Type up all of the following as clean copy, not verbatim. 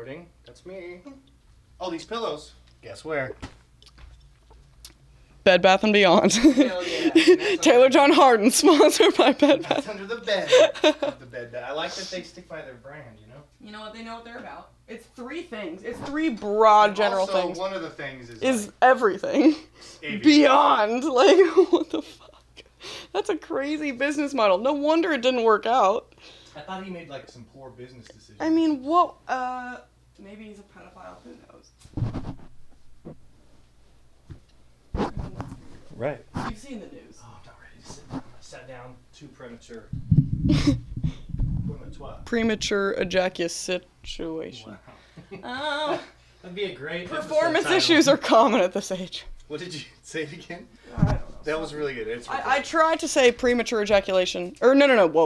recording. That's me. Oh, these pillows. Guess where? Bed Bath & Beyond. Hell yeah. Taylor John Harden, sponsored by Bed Bath. That's under the bed. The bed. I like that they stick by their brand, you know? You know what? They know what they're about. It's three things. It's three broad general also, things. One of the things is like, everything. aviation. Beyond. Like, what the fuck? That's a crazy business model. No wonder it didn't work out. I thought he made like some poor business decisions. I mean, what? Maybe he's a pedophile. Who knows? Right. You've seen the news. Oh, I'm not ready to sit down. I sat down too premature. Premature ejaculation situation. Wow. That'd be a great Performance issues are common at this age. What did you say it again? I don't know. That was really good. I tried to say premature ejaculation. Or no. Whoa.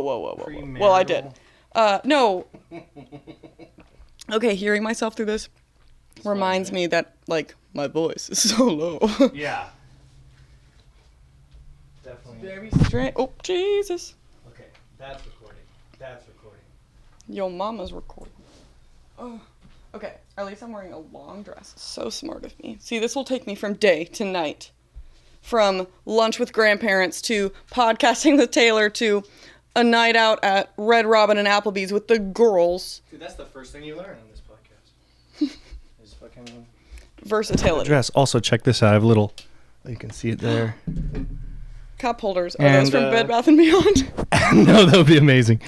Well, I did. No. Okay, hearing myself through this reminds me that, like, my voice is so low. Yeah. Definitely. Very strange. Oh, Jesus. Okay, that's recording. That's recording. Yo, mama's recording. Oh. Okay, at least I'm wearing a long dress. So smart of me. See, this will take me from day to night. From lunch with grandparents to podcasting with Taylor to a night out at Red Robin and Applebee's with the girls. Dude, that's the first thing you learn on this podcast. Is fucking versatility. Dress. Also, check this out. I have a little. You can see it there. Cup holders. Are those from Bed Bath & Beyond? No, that would be amazing.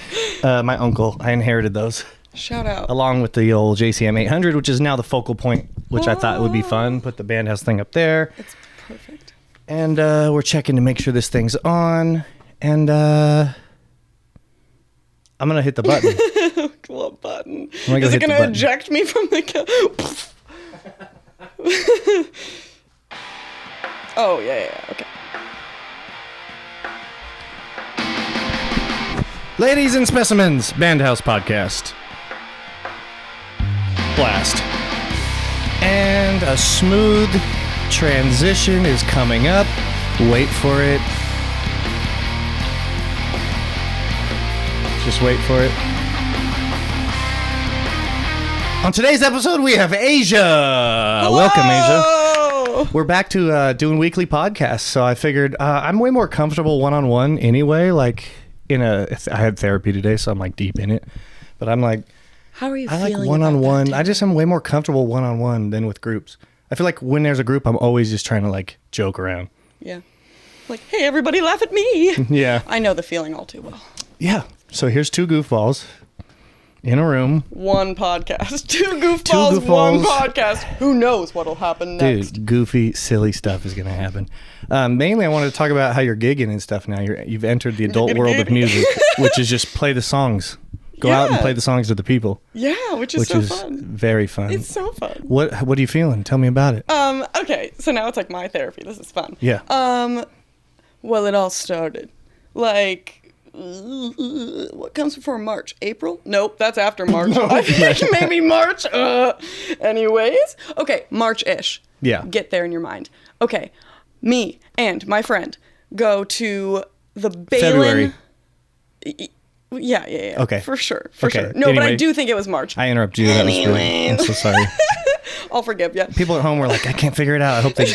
My uncle. I inherited those. Shout out. Along with the old JCM 800, which is now the focal point, which I thought would be fun. Put the BandHouse thing up there. It's perfect. And we're checking to make sure this thing's on. And I'm going to hit the button. What button? Is it going to eject me from the Oh, yeah. Okay. Ladies and Specimens, BandHouse Podcast. Blast. And a smooth transition is coming up. Wait for it. Just wait for it. On today's episode, we have Asia. Hello! Welcome, Asia. We're back to doing weekly podcasts, so I figured I'm way more comfortable one-on-one anyway. Like, I had therapy today, so I'm like deep in it. But I'm like, how are you I feeling? like one-on-one. I just am way more comfortable one-on-one than with groups. I feel like when there's a group, I'm always just trying to like joke around. Yeah. Like, hey, everybody laugh at me. Yeah. I know the feeling all too well. Yeah. So here's two goofballs in a room. One podcast. Two goofballs, one podcast. Who knows what'll happen next? Dude, goofy, silly stuff is going to happen. Mainly, I wanted to talk about how you're gigging and stuff now. You've entered the adult world of music, which is just play the songs. Go out and play the songs to the people. Yeah, which is fun. Very fun. It's so fun. What are you feeling? Tell me about it. Okay, so now it's like my therapy. This is fun. Yeah. Well, it all started. Like, what comes before March? April? Nope, that's after March. I think maybe March. Anyways. Okay, March-ish. Yeah. Get there in your mind. Okay, me and my friend go to the Balin... February. Yeah. Okay. For sure. Okay. No, Anyway, but I do think it was March. I interrupted you. That was really, I'm so sorry. I'll forgive you. People at home were like, I can't figure it out. I hope they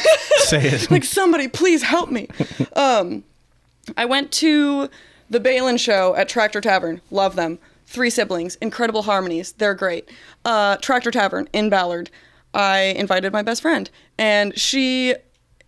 say it. Like, somebody, please help me. I went to the Balin show at Tractor Tavern. Love them. 3 siblings. Incredible harmonies. They're great. Tractor Tavern in Ballard. I invited my best friend. And she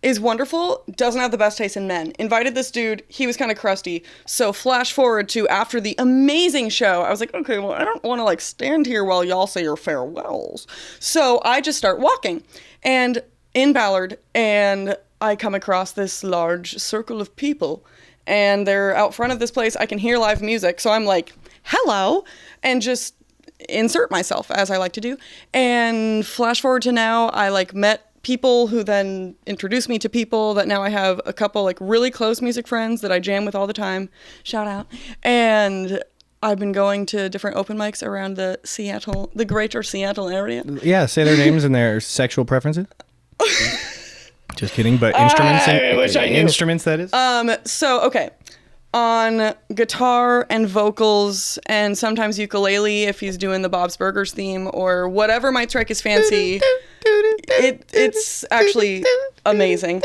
is wonderful, doesn't have the best taste in men. Invited this dude, he was kind of crusty. So flash forward to after the amazing show, I was like, okay, well, I don't want to like stand here while y'all say your farewells. So I just start walking and in Ballard, and I come across this large circle of people, and they're out front of this place. I can hear live music. So I'm like, hello, and just insert myself as I like to do. And flash forward to now, I like met people who then introduced me to people that now I have a couple like really close music friends that I jam with all the time. Shout out. And I've been going to different open mics around the greater Seattle area. Yeah, say their names and their sexual preferences. Just kidding, but instruments. I wish I knew. Instruments, that is. So, okay. on guitar and vocals and sometimes ukulele if he's doing the Bob's Burgers theme or whatever might strike his fancy. It's actually amazing.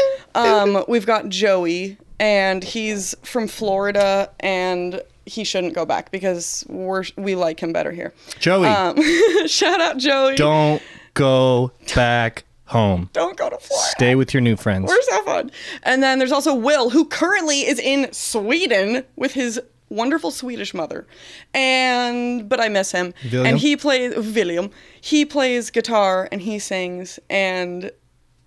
We've got Joey, and he's from Florida, and he shouldn't go back because we like him better here. Joey. Shout out Joey. Don't go back home. Don't go to Florida. Stay with your new friends. We're so fun. And then there's also Will, who currently is in Sweden with his wonderful Swedish mother. But I miss him. William? And he plays William. He plays guitar and he sings, and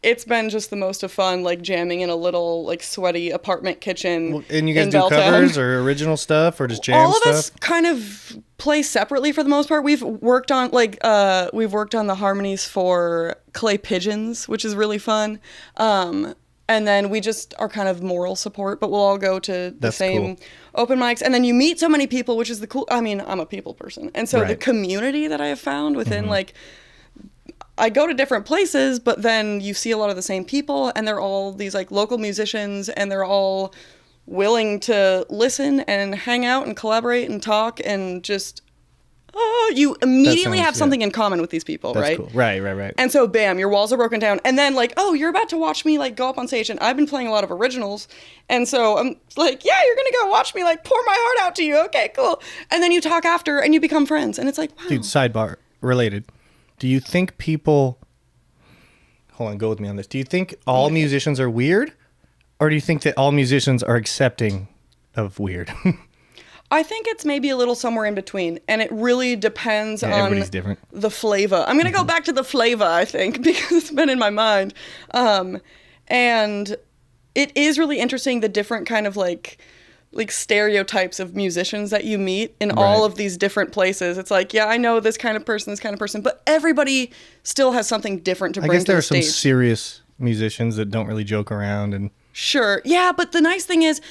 it's been just the most of fun, like jamming in a little like sweaty apartment kitchen. And you guys do Belltown. covers or original stuff or just jam All of stuff? us kind of play separately for the most part. We've worked on the harmonies for Clay Pigeons, which is really fun. And then we just are kind of moral support, but we'll all go to the same open mics. And then you meet so many people, which is the cool. I mean, I'm a people person. And so the community that I have found within like, I go to different places, but then you see a lot of the same people, and they're all these like local musicians, and they're all willing to listen and hang out and collaborate and talk and just, you immediately have something in common with these people, That's right? Cool. Right. And so, bam, your walls are broken down. And then, like, oh, you're about to watch me, like, go up on stage. And I've been playing a lot of originals. And so I'm like, yeah, you're going to go watch me, like, pour my heart out to you. Okay, cool. And then you talk after and you become friends. And it's like, wow. Dude, sidebar, related. Do you think people... Hold on, go with me on this. Do you think all musicians are weird? Or do you think that all musicians are accepting of weird? I think it's maybe a little somewhere in between, and it really depends on everybody's different. The flavor. I'm going to go back to the flavor, I think, because it's been in my mind. And it is really interesting, the different kind of like stereotypes of musicians that you meet in all of these different places. It's like, yeah, I know this kind of person, but everybody still has something different to bring to the stage. I guess there are some serious musicians that don't really joke around and... Sure. Yeah, but the nice thing is,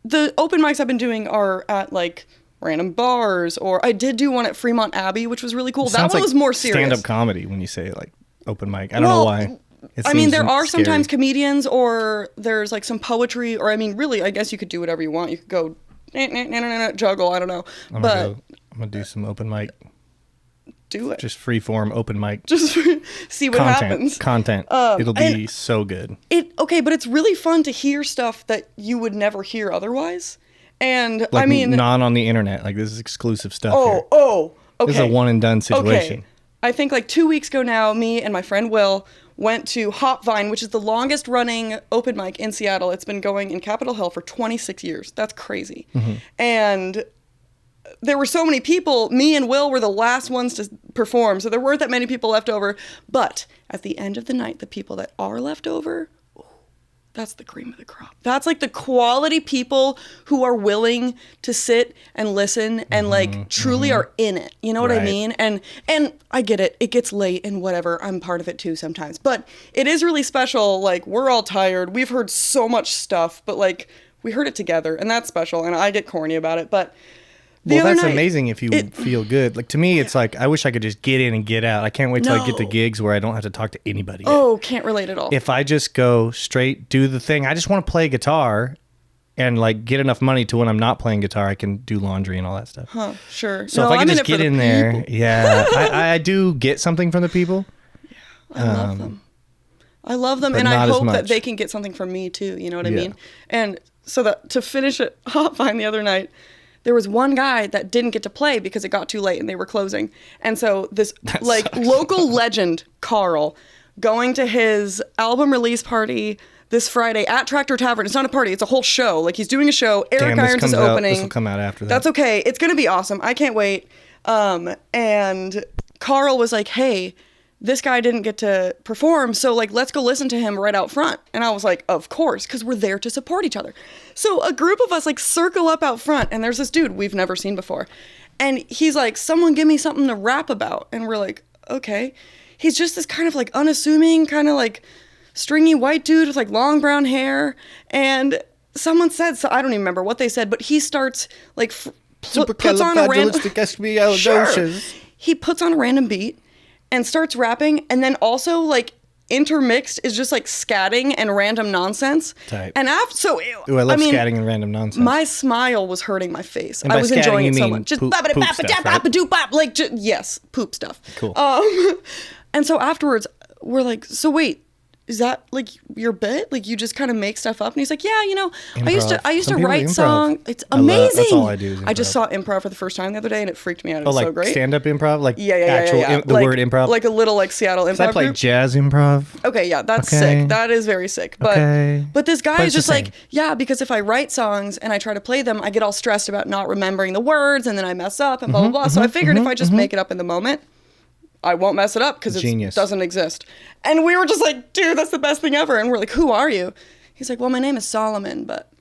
the open mics I've been doing are at like random bars, or I did do one at Fremont Abbey, which was really cool. That one was more serious. Stand-up comedy when you say like open mic. I don't know why. I mean, there are sometimes comedians, or there's like some poetry, or I mean, really, I guess you could do whatever you want. You could go juggle. I don't know. I'm gonna do some open mic. Do it. Just free form open mic. Just see what happens. Content. It'll be so good. But it's really fun to hear stuff that you would never hear otherwise. And like, I mean, not on the internet. Like, this is exclusive stuff. Okay. This is a one and done situation. Okay. I think like 2 weeks ago now, me and my friend Will went to Hopvine, which is the longest running open mic in Seattle. It's been going in Capitol Hill for 26 years. That's crazy. Mm-hmm. And there were so many people. Me and Will were the last ones to perform, so there weren't that many people left over. But at the end of the night, the people that are left over, that's the cream of the crop. That's like the quality people who are willing to sit and listen and like truly are in it. You know what I mean? And I get it. It gets late and whatever. I'm part of it too sometimes. But it is really special. Like, we're all tired. We've heard so much stuff, but like, we heard it together, and that's special. And I get corny about it, but that's amazing if you feel good. Like, to me, it's like, I wish I could just get in and get out. I can't wait till I get to gigs where I don't have to talk to anybody. Can't relate at all. If I just go straight, do the thing, I just want to play guitar and like get enough money to when I'm not playing guitar, I can do laundry and all that stuff. Huh, sure. So if I can just get in there, I do get something from the people. Yeah, I love them. I love them, and I hope that they can get something from me too. You know what I mean? And so to finish it, Hopvine the other night, there was one guy that didn't get to play because it got too late and they were closing. And so this local legend, Carl, going to his album release party this Friday at Tractor Tavern. It's not a party, it's a whole show. Like, he's doing a show. Eric Irons is opening. This will come out after that. That's okay. It's going to be awesome. I can't wait. And Carl was like, hey, this guy didn't get to perform, so like, let's go listen to him right out front. And I was like, of course, because we're there to support each other. So a group of us like circle up out front, and there's this dude we've never seen before. And he's like, someone give me something to rap about. And we're like, okay. He's just this kind of like unassuming, kind of like stringy white dude with like long brown hair. And someone said, so I don't even remember what they said, but he starts like puts on a random... Sure. He puts on a random beat and starts rapping, and then also like intermixed is just like scatting and random nonsense. Type. And after, so Ooh, I love scatting and random nonsense. My smile was hurting my face. And I by was scatting, enjoying you it so mean much. Just poop stuff, right? like yes, poop stuff. Cool. And so afterwards, we're like, so wait, is that like your bit? Like you just kind of make stuff up? And he's like, yeah, you know, Improv. I used Some to people write improv. songs. It's amazing. That's all I do is I just improv. saw improv for the first time the other day, and it freaked me out. It Oh, was like so great. stand-up improv? Like Yeah. the like, word improv? like a little like Seattle improv. I play group. jazz improv. Okay, yeah, that's Okay. sick. That is very sick. But Okay. but this guy But is it's just the like, same. yeah, because if I write songs and I try to play them, I get all stressed about not remembering the words and then I mess up and blah blah blah. So I figured if I just make it up in the moment, I won't mess it up because it doesn't exist. And we were just like, dude, that's the best thing ever. And we're like, who are you? He's like, well, my name is Solomon, but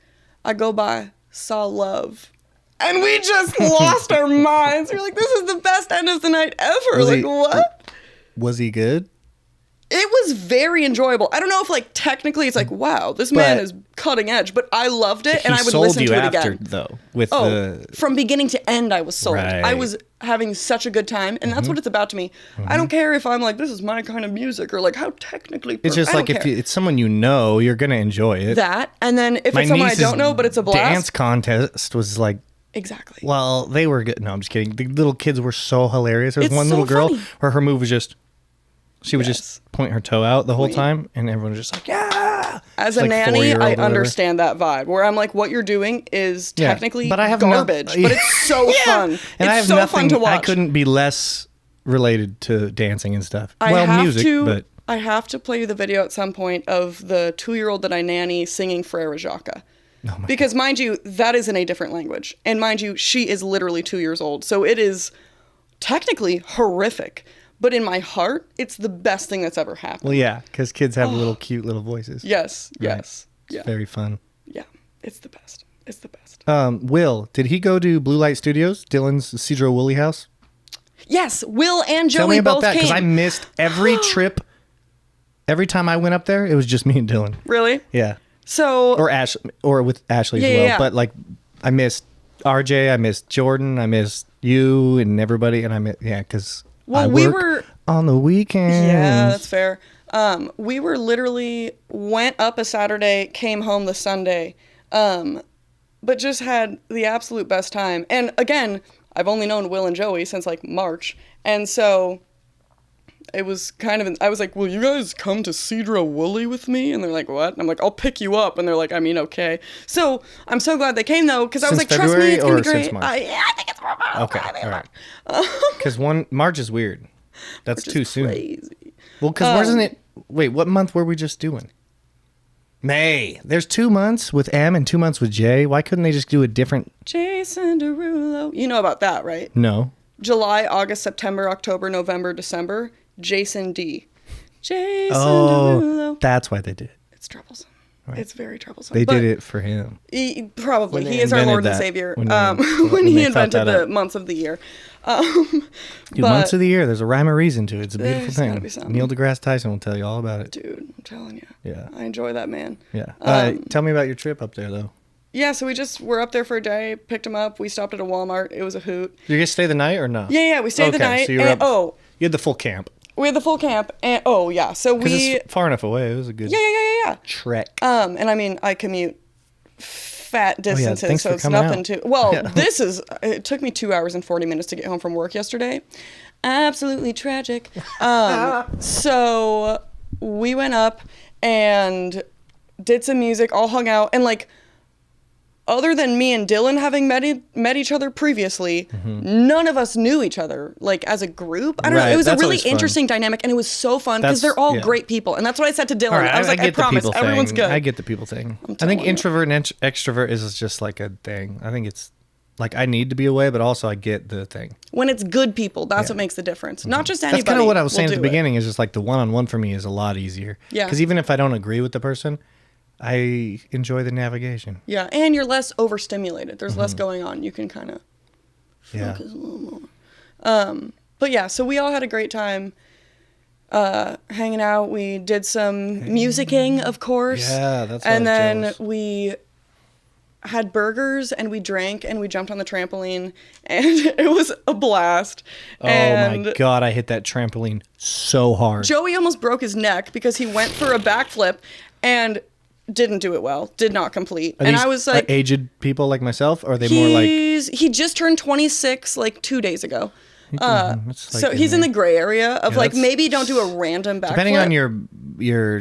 I go by Sol Love. And we just lost our minds. We're like, this is the best end of the night ever. What? Was he good? It was very enjoyable. I don't know if like technically it's like, wow, this man is cutting edge, but I loved it and I would listen to it again. Though, with from beginning to end, I was sold. Right. I was having such a good time, and that's what it's about to me. I don't care if I'm like, this is my kind of music, or like how technically. It's just like if it's someone you know, you're gonna enjoy it. That, and then if it's someone I don't know, but it's a blast. Dance contest was like. Exactly. Well, they were good. No, I'm just kidding. The little kids were so hilarious. There was one little girl where her move was just. She would just point her toe out the whole time, and everyone was just like, yeah. As a nanny, I understand that vibe, where I'm like, what you're doing is technically garbage, but it's so fun. And I have so fun to watch. I couldn't be less related to dancing and stuff. But I have to play you the video at some point of the 2-year-old that I nanny singing Frere Jacques. Because mind you, that is in a different language. And mind you, she is literally 2 years old. So it is technically horrific. But in my heart, it's the best thing that's ever happened. Well, yeah, because kids have little cute little voices. Yes. It's very fun. Yeah, it's the best. It's the best. Will, did he go to Blue Light Studios, Dylan's Cedro Woolley house? Yes, Will and Joey both came. Tell me about that, because I missed every trip. Every time I went up there, it was just me and Dylan. Really? Yeah. So or with Ashley as well. Yeah. But like, I missed RJ, I missed Jordan, I missed you and everybody, and because we were on the weekends. Yeah, that's fair. We were literally went up a Saturday, came home the Sunday, but just had the absolute best time. And again, I've only known Will and Joey since like March, and so. It was kind of, I was like, will you guys come to Cedro Woolley with me? And they're like, what? And I'm like, I'll pick you up. And they're like, I mean, okay. So I'm so glad they came though, because I was like, trust me, it's going to be great. I think it's more March. Okay, all right. Because March is weird. That's too soon. Crazy. Well, because wasn't it, wait, what month were we just doing? May. There's 2 months with M and 2 months with J. Why couldn't they just do a different? Jason Derulo. You know about that, right? No. July, August, September, October, November, December. Jason D. Jason Derulo. That's why they did it. It's troublesome. Right. It's very troublesome. They did it for him. Probably. He is our Lord and Savior. When he invented the months of the year. Months of the year. There's a rhyme or reason to it. It's a beautiful thing. Gotta be something. Neil deGrasse Tyson will tell you all about it. Dude, I'm telling you. Yeah. I enjoy that man. Yeah. Tell me about your trip up there, though. Yeah, so we just were up there for a day, picked him up. We stopped at a Walmart. It was a hoot. Did you guys stay the night or no? Yeah, we stayed the night. So you had the full camp. We had the full camp, and so it's far enough away. It was a good trek. And I mean, I commute fat distances, so it's nothing to. Well, it took me 2 hours and 40 minutes to get home from work yesterday. Absolutely tragic. So we went up and did some music, all hung out, and like. Other than me and Dylan having met each other previously, none of us knew each other, like, as a group. I don't know. It was a really interesting dynamic, and it was so fun because they're all great people. And that's what I said to Dylan. Right, I was like, I promise, everyone's good. I get the people thing. I think introvert and extrovert is just like a thing. I think it's like I need to be away, but also I get the thing. When it's good people, that's what makes the difference. Not just anybody. That's kind of what I was saying at the beginning is just like the one-on-one for me is a lot easier. Yeah. Because even if I don't agree with the person, I enjoy the navigation. Yeah, and you're less overstimulated. There's less going on. You can kind of focus a little more. But yeah, so we all had a great time hanging out. We did some musicking, of course. Yeah, that's and then we had burgers and we drank and we jumped on the trampoline and it was a blast. Oh And my God, I hit that trampoline so hard. Joey almost broke his neck because he went for a backflip and didn't do it well, did not complete. Are and these, I was like, aged people like myself, or are they more like? he just turned 26 like 2 days ago. It's like So he's in the gray area of like that's- maybe don't do a random backflip. Depending on your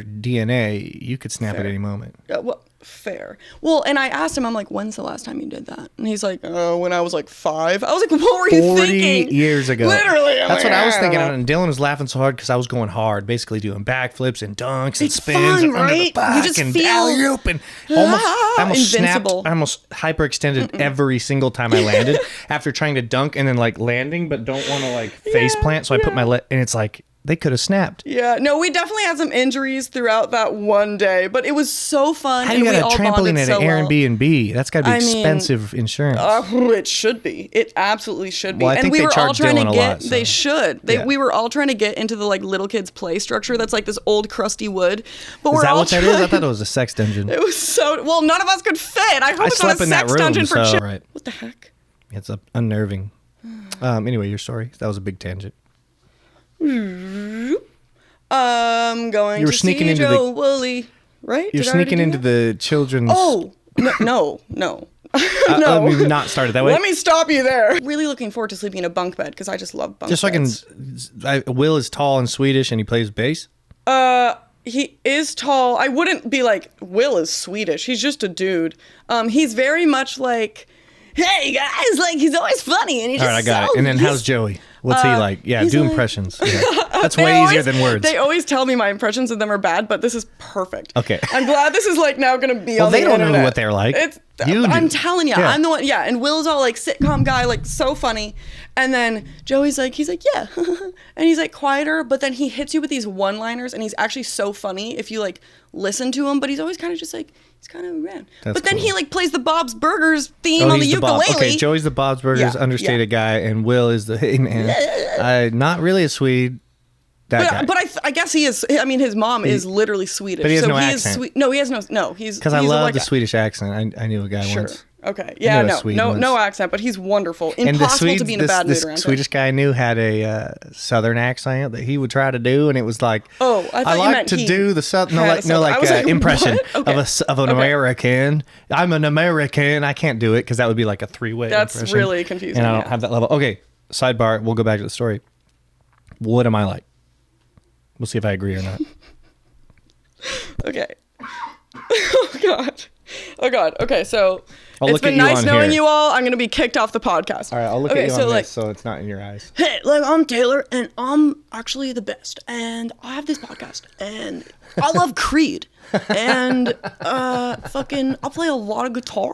DNA, you could snap at any moment. Well, fair. Well, and I asked him, I'm like, when's the last time you did that? And he's like, oh, when I was like 5. I was like, what were you 40 thinking? years ago. Literally. I'm That's like, what I was thinking. don't know. And Dylan was laughing so hard because I was going hard, basically doing backflips and dunks and It's spins fun, and under the right? back You just and feel- alley-oop and I almost Invincible. snapped. I almost hyperextended every single time I landed after trying to dunk and then like landing, but don't want to like face plant. So I put my and it's like they could have snapped. Yeah, no, we definitely had some injuries throughout that one day, but it was so fun. How do you and we got all a trampoline bonded at so an well. Airbnb? That's got to be I mean, expensive insurance. It should be. It absolutely should be. Well, I and think we they were all charge trying to Dylan a get. lot, so- They should. Yeah. We were all trying to get into the like little kids play structure. That's like this old crusty wood. But Is we're that all what that trying, is? I thought it was a sex dungeon. It was so well. None of us could fit. I hope I it's not slept a in that sex room, dungeon for so children. right. What the heck? It's unnerving. Anyway, your story. That was a big tangent. Going You were to sneaking see into Joe Woolley. Right? You're Did I already sneaking do into that? the children's. Oh no! No! No. No. Let me not start it that way. Let me stop you there. Really looking forward to sleeping in a bunk bed because I just love bunk Just so beds. Will is tall and Swedish and he plays bass. He is tall. I wouldn't be like, Will is Swedish. He's just a dude. He's very much like, hey guys, like he's always funny and he's All just right, I got so, it. And then he's- how's Joey? What's he like? Yeah, he's do like- impressions. Yeah. That's They way easier always- than words. They always tell me my impressions of them are bad, but this is perfect. Okay. I'm glad this is like now gonna be Well, on the they don't know internet. what they're like. You I'm do. telling you, Yeah. I'm the one. Yeah, and Will's all like sitcom guy, like so funny, and then Joey's like, he's like, yeah, and he's like quieter, but then he hits you with these one-liners, and he's actually so funny if you like listen to him. But he's always kind of just like he's kind of around. That's But then cool. he like plays the Bob's Burgers theme on the he's ukulele. Okay, Joey's the Bob's Burgers Yeah, understated guy, and Will is the hey man. Not really a Swede. That guy. But I guess he is. I mean, his mom is literally Swedish. But he has so no he accent. Is sweet. No, he has no. No, he's Because I he's a love white the guy. Swedish accent. I knew a guy Sure. once. Okay. Yeah. knew a No. Swede No. once. No accent. But he's wonderful. And the Impossible Swedes, to be in a bad this mood around him. Swedish guy I knew had a southern accent that he would try to do, and it was like, Oh, I thought you like meant to he do the southern, had a southern- I was like, impression what? Okay. of an Okay. American. I'm an American. I can't do it because that would be like a 3-way. That's impression, really confusing, and I don't yeah. have that level. Okay, sidebar. We'll go back to the story. What am I like? We'll see if I agree or not. Okay. Oh God. Oh God. Okay. So I'll it's look been at you nice on knowing here. you all. I'm gonna be kicked off the podcast. All right, I'll look okay, at you so on like, this so it's not in your eyes. hey, like I'm Taylor, and I'm actually the best, and I have this podcast, and I love Creed, and fucking, I play a lot of guitar,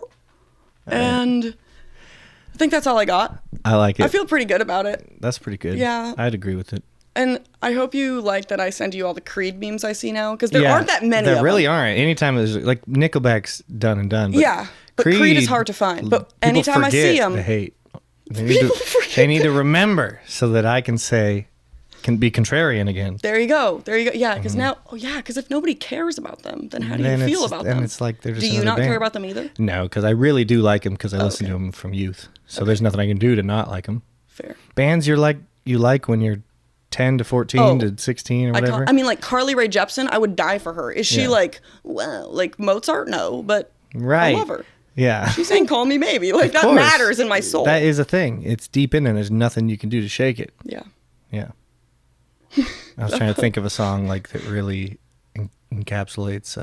and I think that's all I got. I like it. I feel pretty good about it, That's pretty good. Yeah. I'd agree with it. and I hope you like that I send you all the Creed memes I see now, because there aren't that many. There of really them. aren't. Anytime there's like Nickelback's done and done. But Yeah, but Creed is hard to find. But people anytime I see forget him, they hate. They need to remember so that I can be contrarian again. there you go. There you go. Yeah, because now, because if nobody cares about them, then how do Then you feel it's- about then them? it's like they're just Do you another not care band. about them either? No, because I really do like them because I listened okay. to them from youth. So there's nothing I can do to not like them. Fair. Bands you like when you're 10 to 14 Oh, to 16 or whatever. I mean, like Carly Rae Jepsen, I would die for her. Is she Yeah. like, well, like Mozart? No, but right. I love her. Yeah. She's saying, "Call me maybe." Like that course. matters in my soul. That is a thing. It's deep in, and there's nothing you can do to shake it. yeah. Yeah. I was trying to think of a song like that really encapsulates.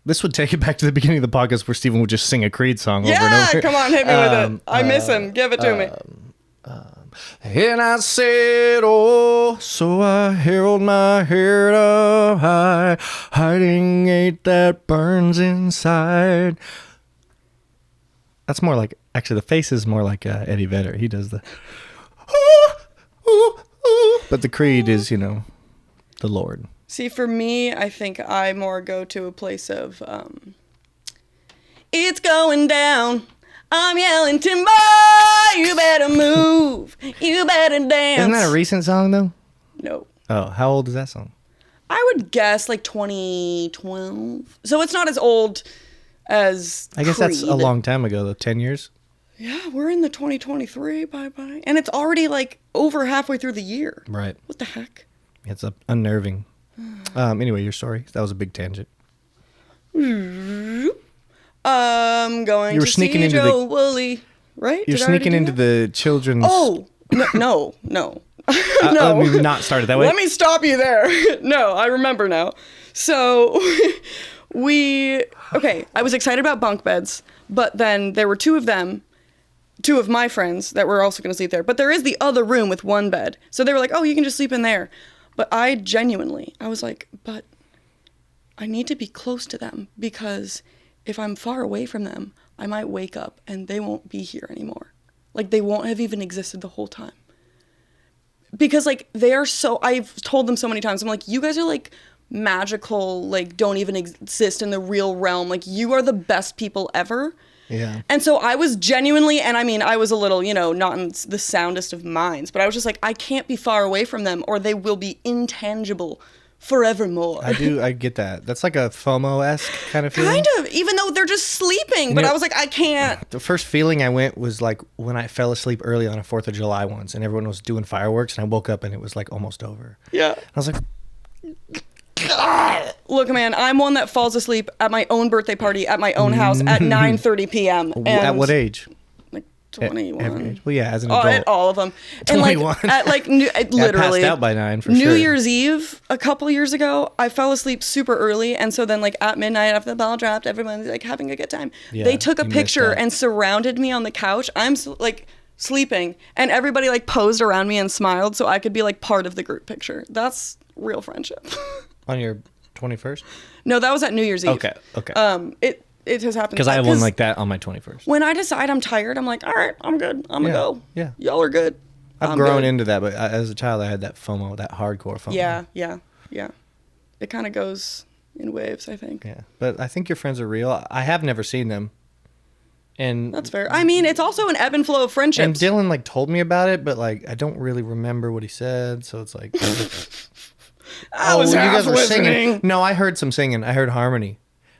This would take it back to the beginning of the podcast where Steven would just sing a Creed song over and Yeah, over. come on, hit me with it. I miss him. Give it to me. And I said, oh, so I held my head up high, hiding hate that burns inside. That's more like, actually, the face is more like Eddie Vedder. He does the, but the Creed is, the Lord. See, for me, I think I more go to a place of, it's going down. I'm yelling timber, you better move, you better dance. Isn't that a recent song, though? No. Oh, how old is that song? I would guess like 2012. So it's not as old as I guess that's a Creed. long time ago, though. 10 years? Yeah, we're in the 2023. Bye-bye. And it's already like over halfway through the year. Right. What the heck? It's unnerving. Anyway, your story. That was a big tangent. Going You were to sneaking see into Joe Woolley, right? You're Did I already sneaking do into that? the children's... Oh, no. No. Let me not start it that way. Let me stop you there. No, I remember now. So I was excited about bunk beds, but then there were two of my friends that were also going to sleep there. But there is the other room with one bed. So they were like, oh, you can just sleep in there. But I was like, but I need to be close to them because if I'm far away from them, I might wake up and they won't be here anymore. Like they won't have even existed the whole time. Because like I've told them so many times, I'm like, you guys are like magical, like don't even exist in the real realm. Like you are the best people ever. Yeah. And so I was genuinely, and I mean, I was a little, not in the soundest of minds, but I was just like, I can't be far away from them or they will be intangible forevermore. I get that. That's like a FOMO-esque kind of feeling. Kind of, even though they're just sleeping, but I was like, I can't. The first feeling I went was like when I fell asleep early on a 4th of July once and everyone was doing fireworks and I woke up and it was like almost over. Yeah. I was like... Look, man, I'm one that falls asleep at my own birthday party at my own house at 9:30 p.m. At what age? Like 21. Every age. Well, yeah, as an Oh, adult. at all of them. 21. And like at like literally. Yeah, I passed out by 9 for New sure. Year's Eve a couple years ago, I fell asleep super early, and so then like at midnight after the bell dropped, everyone's like having a good time. Yeah, they took a you missed picture that. and surrounded me on the couch. I'm like sleeping, and everybody like posed around me and smiled so I could be like part of the group picture. That's real friendship. On your 21st? No, that was at New Year's Eve. Okay. It has happened Because I have one like that on my 21st. when I decide I'm tired, I'm like, all right, I'm good. I'm gonna go. Yeah. Y'all are good. I've I'm grown good. into that, but as a child, I had that FOMO, that hardcore FOMO. Yeah. It kind of goes in waves, I think. Yeah. But I think your friends are real. I have never seen them. And That's fair. I mean, it's also an ebb and flow of friendships. And Dylan like told me about it, but like I don't really remember what he said, so it's like I was you half guys were listening. singing. No, I heard some singing. I heard harmony.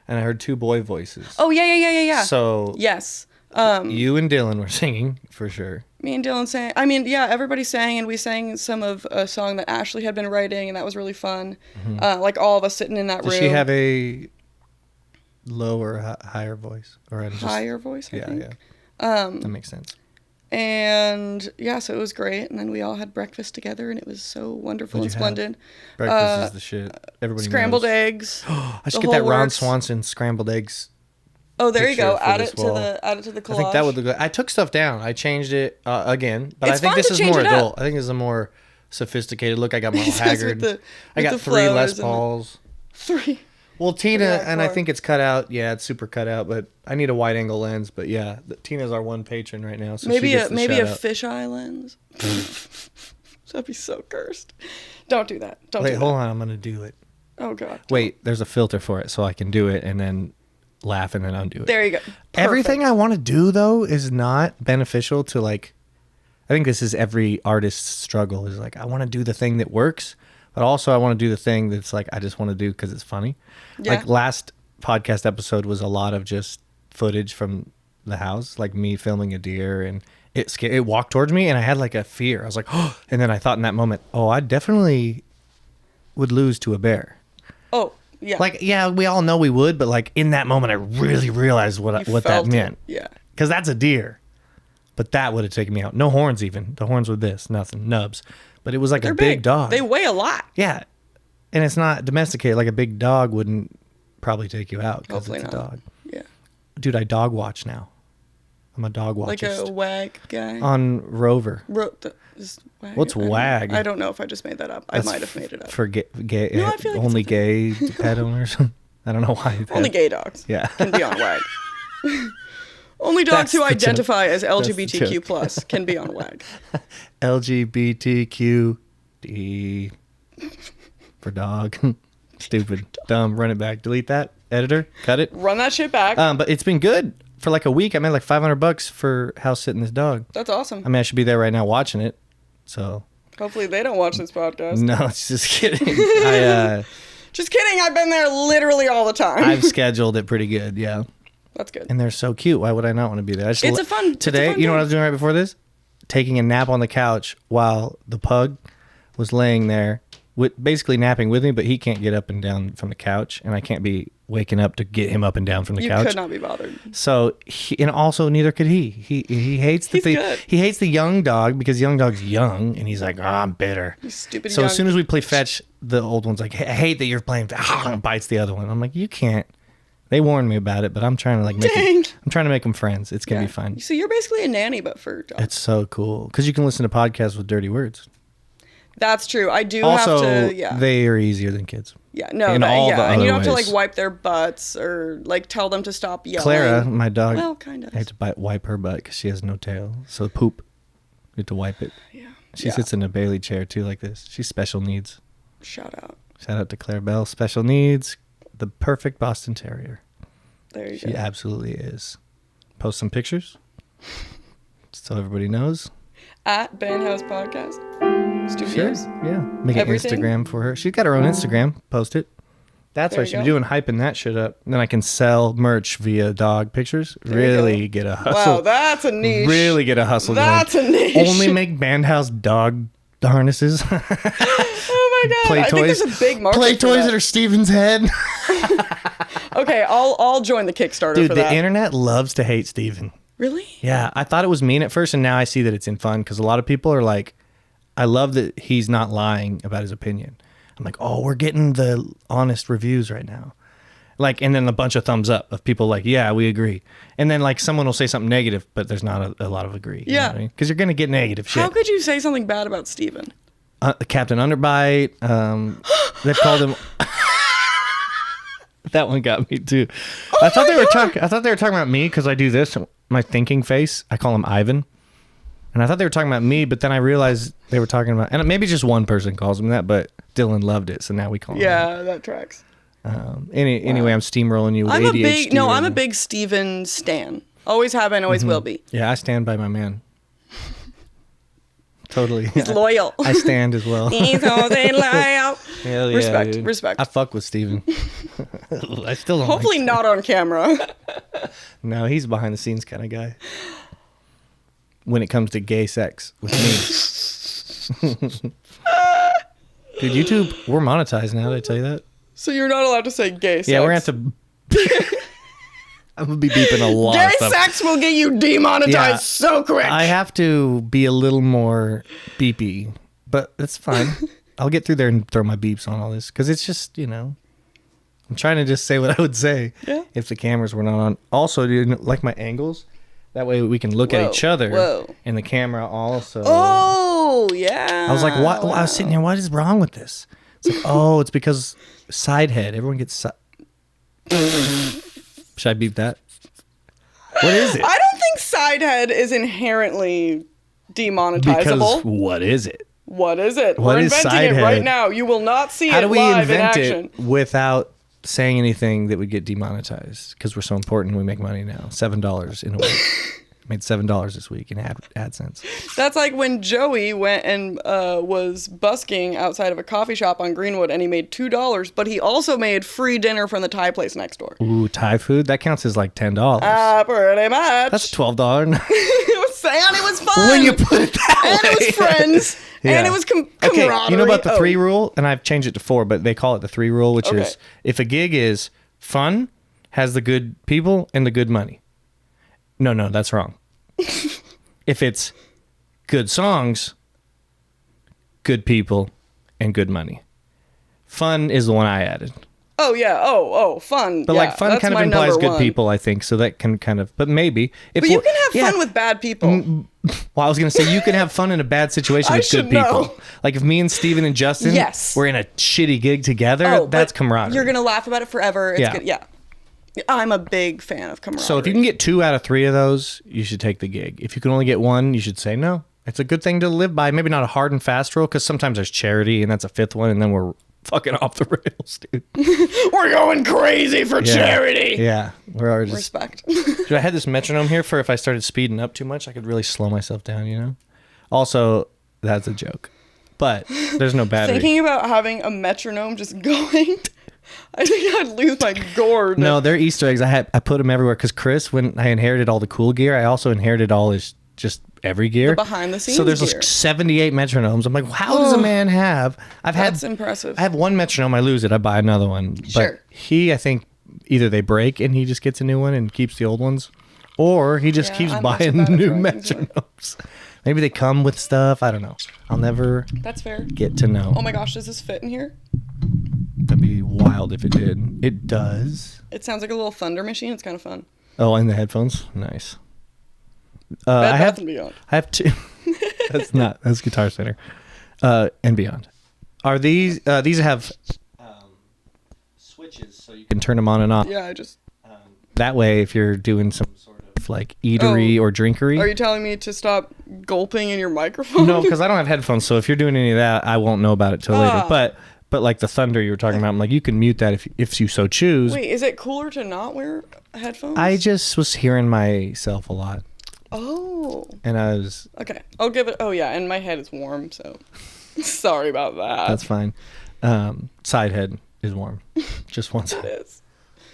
And I heard 2 boy voices. Oh, yeah. So Yes. you and Dylan were singing for sure. Me and Dylan sang. I mean, yeah, everybody sang, and we sang some of a song that Ashley had been writing, and that was really fun. Like all of us sitting in that room. Does she have a low or higher voice? Or just, higher voice, I think. Yeah. That makes sense. And yeah, so it was great. And then we all had breakfast together, and it was so wonderful What'd and you have? splendid. Breakfast is the shit. Everybody Scrambled knows. eggs. I should the get that whole Ron works. Swanson scrambled eggs. Oh, there you picture go. for Add this it to wall. the collage. I think that would look good. I took stuff down. I changed it again, but It's I think fun this to is change more it up. adult. I think this is a more sophisticated look. I got Merle Yes, Haggard. with I got the 3 Les flowers and the- Pauls. 3. Well, Tina, Yeah, and I 4. think it's cut out. Yeah, it's super cut out, but I need a wide angle lens. But yeah, Tina's our one patron right now, so Maybe she gets the maybe shout a out. fisheye lens. That'd be so cursed. Don't do that. Don't Wait, do hold that. on, I'm gonna do it. Oh god. Wait, there's a filter for it, so I can do it and then laugh and then undo it. There you go. Everything Perfect. I want to do though is not beneficial to like. I think this is every artist's struggle. Is like I want to do the thing that works, but also I want to do the thing that's like I just want to do because it's funny. Yeah. Like last podcast episode was a lot of just footage from the house, like me filming a deer, and it walked towards me, and I had like a fear. I was like, oh, and then I thought in that moment, oh, I definitely would lose to a bear. Oh, yeah. Like, yeah, we all know we would, but like in that moment, I really realized what that felt it. meant. Yeah. Because that's a deer. But that would have taken me out. No horns even. The horns were this, nothing, nubs. But it was like They're a big dog. They weigh a lot. Yeah. And it's not domesticated. Like a big dog wouldn't probably take you out because Hopefully it's a not. dog. Yeah. Dude, I dog watch now. I'm a dog Like watcher. a wag guy. On Rover. Wag? What's wag? I don't know if I just made that up. I might have made it up. For gay, No, I feel like only it's gay pet owners. I don't know why. Only gay dogs Yeah. can be on wag. Only dogs That's who the joke. identify as the LGBTQ joke. plus can be on wag. LGBTQD for dog. Stupid. Dumb. Run it back. Delete that. Editor. Cut it. Run that shit back. But it's been good. For like a week, I made like $500 for house sitting this dog. That's awesome. I mean, I should be there right now watching it. So Hopefully they don't watch this podcast. No, it's just kidding. Just kidding. I've been there literally all the time. I've scheduled it pretty good. Yeah. That's good. And they're so cute. Why would I not want to be there? It's a fun Today, you know what I was doing right before this? Taking a nap on the couch while the pug was laying there, basically napping with me, but he can't get up and down from the couch, and I can't be waking up to get him up and down from the couch. You could not be bothered. So, and also neither could he. He hates he hates the young dog because the young dog's young, and he's like, I'm bitter. You stupid. So young. as soon as we play fetch, the old one's like, I hate that you're playing. Bites the other one. I'm like, you can't. They warned me about it, but I'm trying to I'm trying to make them friends. It's gonna be fun. So you're basically a nanny, but for dogs. It's so cool because you can listen to podcasts with dirty words. That's true. I do also, have to. Yeah. They are easier than kids. Yeah. No. In all the and you other don't have to ways. wipe their butts or tell them to stop yelling. Clara, my dog. Well, kind of. I have to wipe her butt because she has no tail. So poop. You have to wipe it. Yeah. She sits in a Bailey chair too, like this. She's special needs. Shout out. Shout out to Claire Bell. Special needs. The perfect Boston Terrier. There you go. She absolutely is. Post some pictures so everybody knows. At BandHouse Podcast Studios. Sure. Yeah. Make an Instagram for her. She's got her own Instagram. Post it. That's why I should be doing, hyping that shit up. Then I can sell merch via dog pictures. Really get a hustle. Wow, that's a niche. Really get a hustle. That's a niche. Only make BandHouse dog harnesses. Oh my god! Play I toys. think there's a big market. Play for toys that are Steven's head. Okay, I'll join the Kickstarter Dude, for the that. internet loves to hate Steven. Really? Yeah, I thought it was mean at first, and now I see that it's in fun because a lot of people are like, I love that he's not lying about his opinion. I'm like, oh, we're getting the honest reviews right now. Like, and then a bunch of thumbs up of people like, yeah, we agree. And then like someone will say something negative, but there's not a lot of agree. Yeah. Because you're going to get negative shit. How could you say something bad about Steven? Captain Underbite. They've called him. That one got me too. I thought they were talking about me because I do this, my thinking face. I call him Ivan. And I thought they were talking about me, but then I realized they were talking about, and maybe just one person calls him that, but Dylan loved it, so now we call him Yeah, that tracks. Anyway, I'm steamrolling you with ADHD. I'm a big Steven stan. Always have and always will be. Yeah, I stand by my man. Totally. He's loyal. I stand as well. He's always loyal. Hell yeah, Respect, dude. respect. I fuck with Steven. I still don't Hopefully like not on camera. No, he's a behind the scenes kind of guy. When it comes to gay sex with me. Dude, YouTube, we're monetized now, did I tell you that? So you're not allowed to say gay sex. Yeah, we're going to have to... I'm going to be beeping a lot Gay of stuff. sex will get you demonetized so quick. I have to be a little more beepy, but that's fine. I'll get through there and throw my beeps on all this because it's just, I'm trying to just say what I would say if the cameras were not on. Also, dude, like my angles, that way we can look at each other and the camera also. Oh, yeah. I was like, what? I was sitting here, what is wrong with this? It's like, oh, it's because side head. Everyone gets Should I beep that? What is it? I don't think side head is inherently demonetizable. Because what is it? What is it? What We're is inventing side it right head? now. You will not see How it do we live in invent action. it without saying anything that would get demonetized? Because we're so important and we make money now. $7 in a week. Made $7 this week in AdSense. That's like when Joey went and was busking outside of a coffee shop on Greenwood, and he made $2, but he also made free dinner from the Thai place next door. Ooh, Thai food? That counts as like $10. Pretty much. That's $12. It was and it was fun. When you put it that and way. it was friends. Yeah. And it was camaraderie. Okay, you know about the 3 rule? And I've changed it to 4, but they call it the 3 rule, which is if a gig is fun, has the good people, and the good money. No, that's wrong. If it's good songs, good people, and good money. Fun is the one I added. Oh, yeah. Oh, fun. But like fun kind of implies good people, I think. So that can kind of, but maybe. But you can have fun with bad people. Well, I was going to say you can have fun in a bad situation with good people. Know. Like if me and Steven and Justin were in a shitty gig together, that's camaraderie. You're going to laugh about it forever. It's good. Yeah. I'm a big fan of camaraderie. So if you can get 2 out of 3 of those, you should take the gig. If you can only get 1, you should say no. It's a good thing to live by. Maybe not a hard and fast rule, because sometimes there's charity, and that's a 5th one, and then we're fucking off the rails, dude. We're going crazy for charity. Yeah. We're already just... Respect. Dude, I had this metronome here for if I started speeding up too much, I could really slow myself down, Also, that's a joke. but there's no battery. Thinking about having a metronome just going, I think I'd lose my gourd. No, they're Easter eggs. I put them everywhere because Chris, when I inherited all the cool gear, I also inherited all his just every gear. The behind the scenes So there's gear. like 78 metronomes. I'm like, how does a man have? That's impressive. I have one metronome. I lose it. I buy another one. Sure. But he, I think, either they break and he just gets a new one and keeps the old ones, or he just keeps I'm not so buying bad at new drawing things like- metronomes. Maybe they come with stuff. I don't know. I'll never That's fair. get to know. Oh my gosh, does this fit in here? That'd be wild if it did. It does. It sounds like a little thunder machine. It's kind of fun. Oh, and the headphones. Nice. Bed I Bath and Beyond. have two. That's Guitar Center, and Beyond. Are these have switches so you can turn them on and off? Yeah, I just. That way, if you're doing some sort of like eatery or drinkery. Are you telling me to stop gulping in your microphone? No, because I don't have headphones. So if you're doing any of that, I won't know about it till later. But like the thunder you were talking about, I'm like, you can mute that if you so choose. Wait, is it cooler to not wear headphones? I just was hearing myself a lot. Oh. And I was. Okay, I'll give it. Oh yeah, and my head is warm, so sorry about that. That's fine. Side head is warm. Just one side. It is.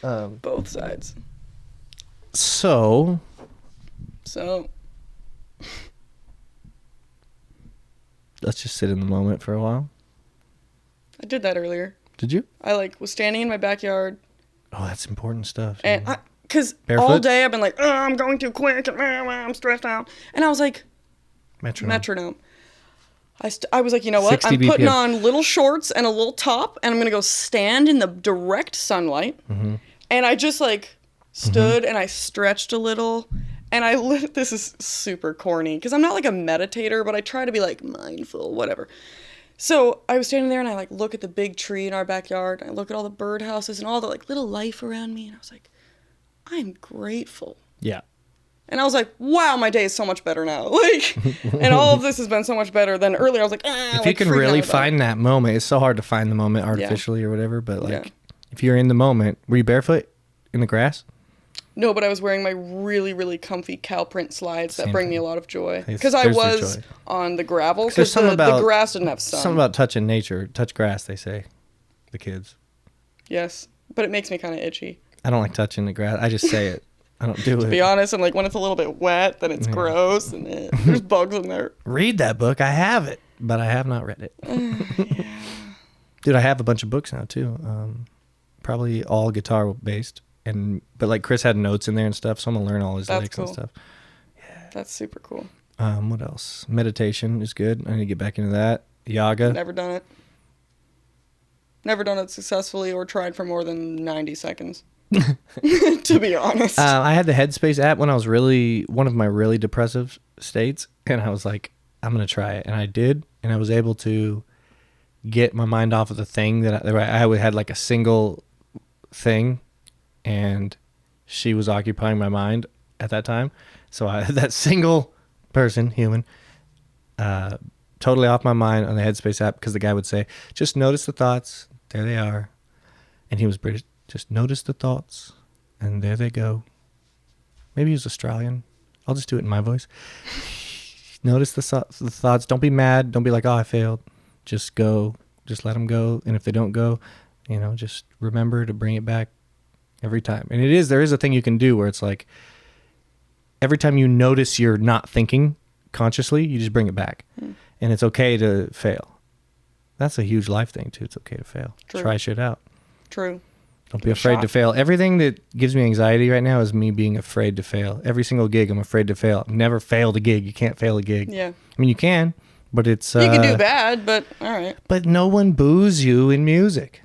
Both sides. So. Let's just sit in the moment for a while. I did that earlier. Did you? I was standing in my backyard. Oh, that's important stuff. And because all day I've been like, oh, I'm going too quick and I'm stressed out. And I was like, metronome. I was like, you know what? 60 I'm putting BPM. on little shorts and a little top and I'm going to go stand in the direct sunlight. Mm-hmm. And I just stood and I stretched a little. And this is super corny because I'm not like a meditator, but I try to be like mindful, whatever. So I was standing there and I look at the big tree in our backyard. And I look at all the birdhouses and all the little life around me. And I was like, I'm grateful. Yeah. And I was like, wow, my day is so much better now. And all of this has been so much better than earlier. I was like, if you can really find that moment, it's so hard to find the moment artificially or whatever. But if you're in the moment, were you barefoot in the grass? No, but I was wearing my really, really comfy cow print slides that bring me a lot of joy. Because There's I was your joy. on the gravel. There's Because something the grass didn't have sun. Something about touching nature. Touch grass, they say. The kids. Yes, but it makes me kind of itchy. I don't like touching the grass. I just say it. I don't do it. To be honest, and when it's a little bit wet, then it's gross and there's bugs in there. Read that book. I have it, but I have not read it. Yeah. Dude, I have a bunch of books now too. Probably all guitar based, but Chris had notes in there and stuff, so I'm gonna learn all his licks and stuff. Yeah, that's super cool. What else? Meditation is good. I need to get back into that. Yoga. Never done it. Never done it successfully or tried for more than 90 seconds. To be honest. I had the Headspace app when I was one of my really depressive states, and I was like, I'm gonna try it, and I did, and I was able to get my mind off of the thing that I had a single thing, and she was occupying my mind at that time. So I had that single person, human, totally off my mind on the Headspace app, because the guy would say, just notice the thoughts, there they are, and he was British. Just notice the thoughts, and there they go. Maybe he was Australian. I'll just do it in my voice. Notice the thoughts. Don't be mad. Don't be like, oh, I failed. Just go. Just let them go. And if they don't go, just remember to bring it back every time. And there is a thing you can do where it's like, every time you notice you're not thinking consciously, you just bring it back. And it's okay to fail. That's a huge life thing, too. It's okay to fail. True. Try shit out. True. Don't be afraid to fail. Everything that gives me anxiety right now is me being afraid to fail. Every single gig, I'm afraid to fail. I've never failed a gig. You can't fail a gig. Yeah. I mean, you can, but it's... you can do bad, but all right. But no one boos you in music.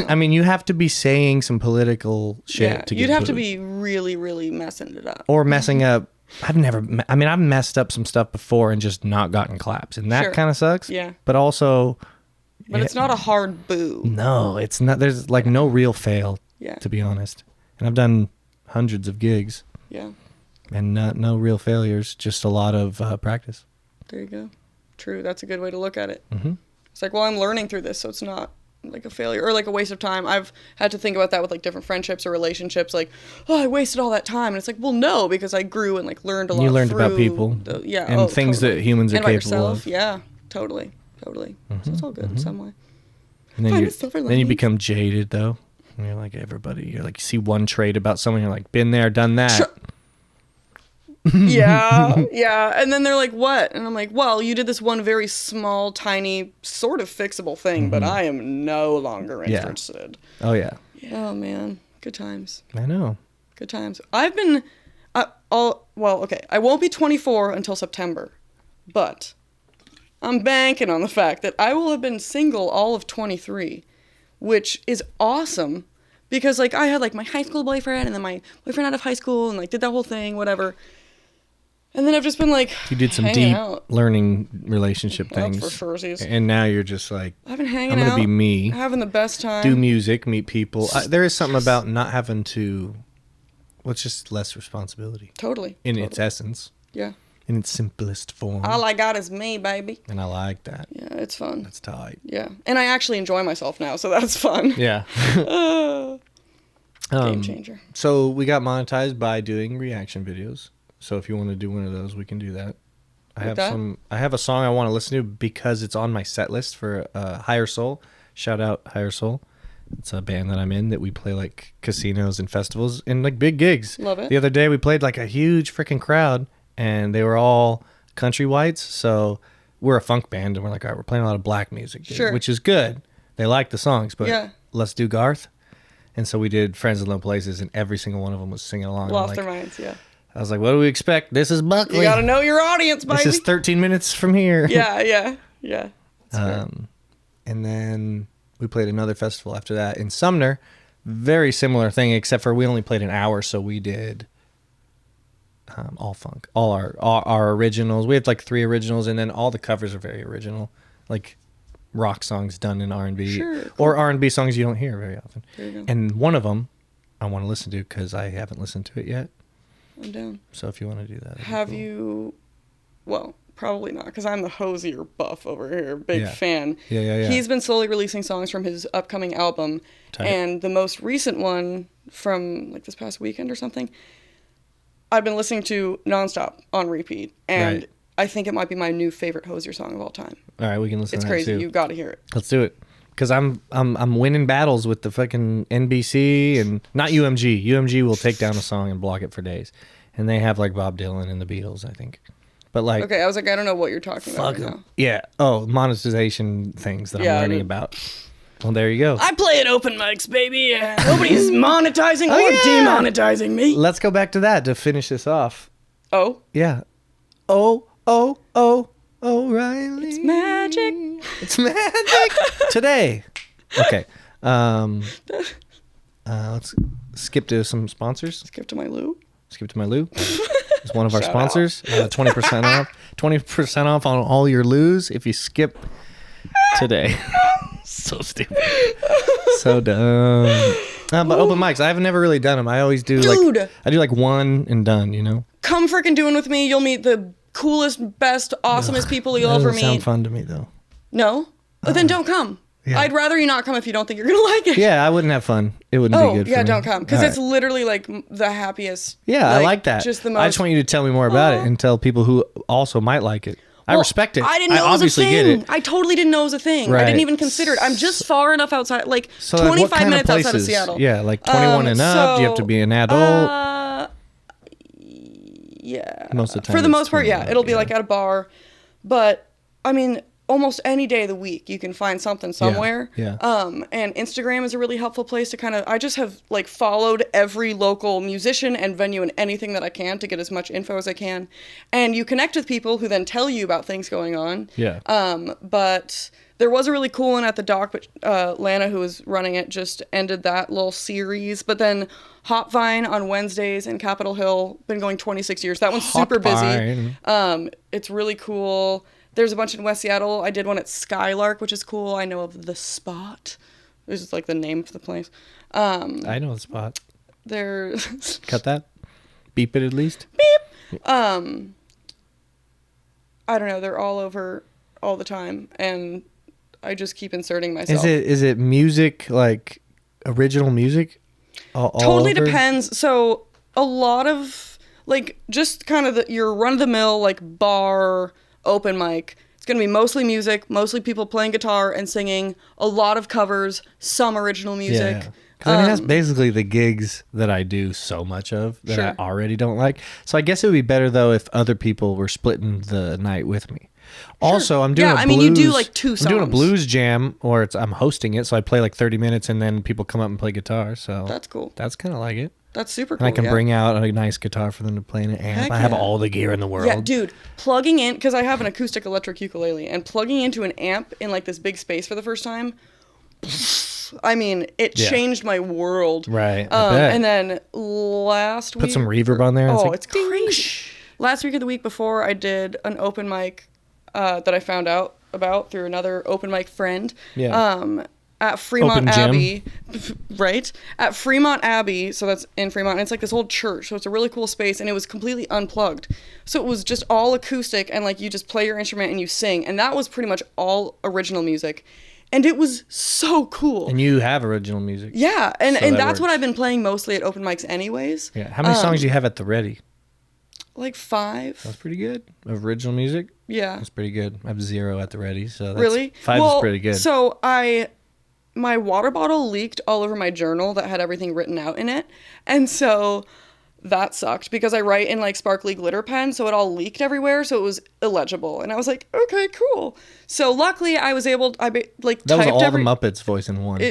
I mean, you have to be saying some political shit to get you'd have booed. to be really, really messing it up. Or messing up... I've messed up some stuff before and just not gotten claps. And that kind of sucks. Yeah. But also... But it's not a hard boo. No, it's not. There's no real fail, to be honest. And I've done hundreds of gigs. Yeah. And no real failures, just a lot of practice. There you go. True. That's a good way to look at it. Mm-hmm. It's like, well, I'm learning through this, so it's not like a failure or like a waste of time. I've had to think about that with different friendships or relationships. Like, oh, I wasted all that time. And it's like, well, no, because I grew and learned a lot. You learned about people. And things totally. that humans are and about capable yourself. of. Yeah, totally. Totally. So it's all good in some way. And then, Find you a silver then you lining. become jaded, though. And you're like everybody. You're like, you see one trait about someone, you're like, been there, done that. Yeah. And then they're like, what? And I'm like, well, you did this one very small, tiny, sort of fixable thing, but I am no longer interested. Oh, yeah. Oh, man. Good times. I know. Good times. I've been, okay, I won't be 24 until September, but I'm banking on the fact that I will have been single all of 23, which is awesome because, like, I had, like, my high school boyfriend and then my boyfriend out of high school and, like, did that whole thing, whatever. And then I've just been, like, you did some hanging deep out. learning relationship things. For sure. And now you're just like, I've been hanging I'm out. going to be me. Having the best time. Do music, meet people. There is something about not having to, well, it's just less responsibility. Totally. In its essence. Yeah. In its simplest form. All I got is me, baby. And I like that. Yeah, it's fun. That's tight. Yeah. And I actually enjoy myself now, so that's fun. Yeah. Game changer. So we got monetized by doing reaction videos. So if you want to do one of those, we can do that. I have a song I want to listen to because it's on my set list for Higher Soul. Shout out Higher Soul. It's a band that I'm in that we play like casinos and festivals and like big gigs. Love it. The other day we played like a huge freaking crowd and they were all country whites. So we're a funk band and we're like, all right, we're playing a lot of black music, dude, sure. which is good. They like the songs, but let's do Garth. And so we did Friends in Low Places and every single one of them was singing along. Lost their minds, yeah. I was like, what do we expect? This is Buckley. You gotta know your audience, baby. This is 13 minutes from here. Yeah. And then we played another festival after that in Sumner. Very similar thing, except for we only played an hour, so we did all funk. All our originals. We had like 3 originals, and then all the covers are very original. Like rock songs done in R&B. Sure, cool. Or R&B songs you don't hear very often. There you go. And one of them I want to listen to because I haven't listened to it yet. I'm down. So if you want to do that. Have you... Well, probably not, because I'm the hosier buff over here. Big fan. Yeah. He's been slowly releasing songs from his upcoming album. Tight. And the most recent one from like this past weekend or something, I've been listening to nonstop on repeat. And Right. I think it might be my new favorite hosier song of all time. All right, we can listen It's to that crazy. too. You got to hear it. Let's do it. Because I'm winning battles with the fucking NBC and not UMG. UMG will take down a song and block it for days. And they have like Bob Dylan and the Beatles, I think. But like, Okay, I was like, I don't know what you're talking about right now. yeah. Oh, monetization things that I'm learning about. Well, there you go. I play at open mics, baby. Nobody's monetizing or demonetizing me. Let's go back to that to finish this off. Oh? Yeah. Oh, O'Reilly. It's magic. It's magic. Today. Okay. Let's skip to some sponsors. Skip to my loo. Skip to my loo. It's one of our Shout sponsors. 20% off. 20% off on all your loos if you skip today. So stupid. So dumb. But open mics, I've never really done them. I always do I do like one and done, you know? Come freaking doing with me. You'll meet the coolest, best, awesomest people you'll ever That doesn't meet. sound fun to me though. No? But then don't come. Yeah. I'd rather you not come if you don't think you're going to like it. Yeah, I wouldn't have fun. It wouldn't be good for me. don't come. Because All it's right. literally like the happiest. Yeah, I like that. Just the most. I just want you to tell me more about it and tell people who also might like it. I respect it. I didn't know it was a obviously thing. get it. I totally didn't know it was a thing. Right. I didn't even consider it. I'm just far enough outside, like So like, 25 what kind minutes of outside of places? Seattle. Yeah, like 21 and up. Do you have to be an adult? Yeah. Most of the time For the it's most part, 21 yeah. up, It'll be yeah. like at a bar. But, I mean, almost any day of the week you can find something somewhere. Yeah. And Instagram is a really helpful place to kind of, I just have like followed every local musician and venue and anything that I can to get as much info as I can. And you connect with people who then tell you about things going on. Yeah. But there was a really cool one at the dock, but Lana, who was running it, just ended that little series. But then Hopvine on Wednesdays in Capitol Hill, been going 26 years. That one's super busy. It's really cool. There's a bunch in West Seattle. I did one at Skylark, which is cool. I know of The Spot. This is like the name of the place. I know the spot. There's Cut that. Beep it at least. I don't know. They're all over all the time, and I just keep inserting myself. Is it music, like original music? All Totally over? depends. So a lot of like just kind of your run of the mill like bar open mic. It's It's going to be mostly music, mostly people playing guitar and singing, a lot of covers, some original music. Yeah. Because I mean, that's basically the gigs that I do so much of that Sure. I already don't like. So I guess it would be better, though, if other people were splitting the night with me. Also, I'm doing a blues. you do like 2 songs. I'm doing a blues jam, or I'm hosting it, so I play like 30 minutes, and then people come up and play guitar. So That's cool. That's kind of like it. That's super cool. And I can bring out a nice guitar for them to play in an amp. Heck I have yeah. all the gear in the world. Yeah, dude, plugging in, because I have an acoustic electric ukulele, and plugging into an amp in like this big space for the first time, I mean, it changed my world. Right. I bet. And then last week. Put some reverb on there. And Oh, like, it's crazy. Last week or the week before, I did an open mic that I found out about through another open mic friend. Yeah. At Fremont Open gym. Abbey, right? At Fremont Abbey, so that's in Fremont, and it's like this old church, so it's a really cool space, and it was completely unplugged. So it was just all acoustic, and like you just play your instrument and you sing, and that was pretty much all original music. And it was so cool. And you have original music. Yeah, and, So and that that's what works. I've been playing mostly at open mics anyways. Yeah. How many songs do you have at the ready? Like 5. That's pretty good. Original music? Yeah. That's pretty good. I have 0 at the ready, so that's, Really? 5 is pretty good. So my water bottle leaked all over my journal that had everything written out in it. And so that sucked because I write in like sparkly glitter pen, so it all leaked everywhere, so it was illegible. And I was like, okay, cool. So luckily I was able that was typed all every, the Muppets voice in one.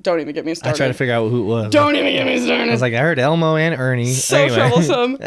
Don't even get me started. I tried to figure out who it was. Don't even get me started. I was like, I heard Elmo and Ernie. So Anyway. troublesome.